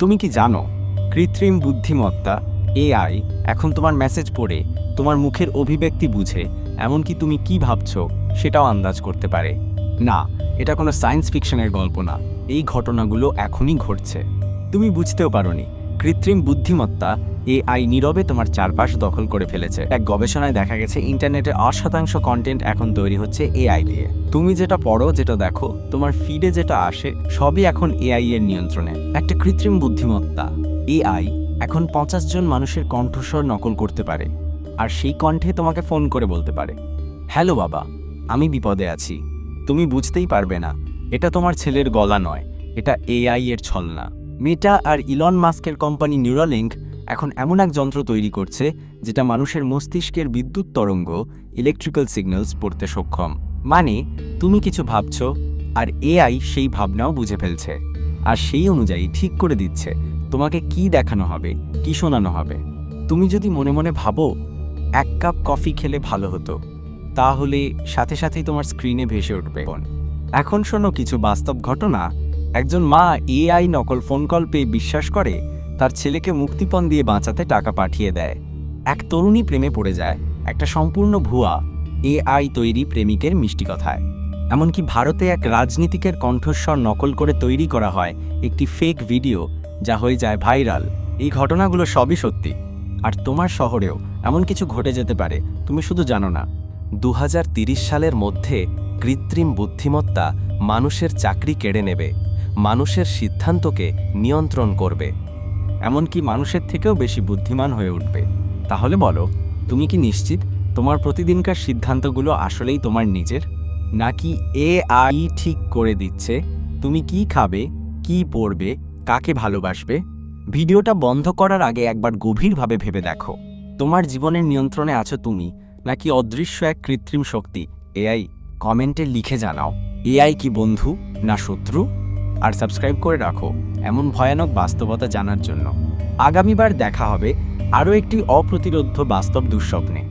তুমি কি জানো কৃত্রিম বুদ্ধিমত্তা এআই এখন তোমার মেসেজ পড়ে তোমার মুখের অভিব্যক্তি বুঝে এমনকি তুমি কি ভাবছো সেটাও আন্দাজ করতে পারে? না, এটা কোনো সায়েন্স ফিকশনের গল্প না, এই ঘটনাগুলো এখনই ঘটছে। তুমি বুঝতেও পারোনি কৃত্রিম বুদ্ধিমত্তা এআই নীরবে তোমার চারপাশ দখল করে ফেলেছে। এক গবেষণায় দেখা গেছে ইন্টারনেটের 80% কন্টেন্ট এখন তৈরি হচ্ছে এআই দিয়ে। তুমি যেটা পড়ো, যেটা দেখো, তোমার ফিডে যেটা আসে সবই এখন এআই এর নিয়ন্ত্রণে। একটা কৃত্রিম বুদ্ধিমত্তা এআই এখন 50 জন মানুষের কণ্ঠস্বর নকল করতে পারে, আর সেই কণ্ঠে তোমাকে ফোন করে বলতে পারে, হ্যালো বাবা, আমি বিপদে আছি। তুমি বুঝতেই পারবে না এটা তোমার ছেলের গলা নয়, এটা এআই এর ছলনা। মেটা আর ইলন মাস্কের কোম্পানি নিউরালিঙ্ক এখন এমন এক যন্ত্র তৈরি করছে যেটা মানুষের মস্তিষ্কের বিদ্যুৎ তরঙ্গ ইলেকট্রিক্যাল সিগন্যালস পড়তে সক্ষম। মানে তুমি কিছু ভাবছো আর এআই সেই ভাবনাও বুঝে ফেলছে, আর সেই অনুযায়ী ঠিক করে দিচ্ছে তোমাকে কি দেখানো হবে, কি শোনানো হবে। তুমি যদি মনে মনে ভাবো এক কাপ কফি খেলে ভালো হতো, তাহলে সাথে সাথেই তোমার স্ক্রিনে ভেসে উঠবে। এখন শোনো কিছু বাস্তব ঘটনা। একজন মা এআই নকল ফোন কল পেয়ে বিশ্বাস করে তার ছেলেকে মুক্তিপণ দিয়ে বাঁচাতে টাকা পাঠিয়ে দেয়। এক তরুণী প্রেমে পড়ে যায় একটা সম্পূর্ণ ভুয়া এআই তৈরি প্রেমিকের মিষ্টি কথায়। এমনকি ভারতে এক রাজনীতিকের কণ্ঠস্বর নকল করে তৈরি করা হয় একটি ফেক ভিডিও, যা হয়ে যায় ভাইরাল। এই ঘটনাগুলো সবই সত্যি, আর তোমার শহরেও এমন কিছু ঘটে যেতে পারে, তুমি শুধু জানো না। 2030 সালের মধ্যে কৃত্রিম বুদ্ধিমত্তা মানুষের চাকরি কেড়ে নেবে, মানুষের সিদ্ধান্তকে নিয়ন্ত্রণ করবে, এমনকি মানুষের থেকেও বেশি বুদ্ধিমান হয়ে উঠবে। তাহলে বলো, তুমি কি নিশ্চিত তোমার প্রতিদিনকার সিদ্ধান্তগুলো আসলেই তোমার নিজের, নাকি এআই ঠিক করে দিচ্ছে তুমি কি খাবে, কি পড়বে, কাকে ভালোবাসবে? ভিডিওটা বন্ধ করার আগে একবার গভীরভাবে ভেবে দেখো, তোমার জীবনের নিয়ন্ত্রণে আছো তুমি, নাকি অদৃশ্য এক কৃত্রিম শক্তি এআই? কমেন্টে লিখে জানাও, এআই কি বন্ধু না শত্রু? আর সাবস্ক্রাইব করে রাখো এমন ভয়ানক বাস্তবতা জানার জন্য। আগামীবার দেখা হবে আরও একটি অপ্রতিরোধ্য বাস্তব দুঃস্বপ্নে।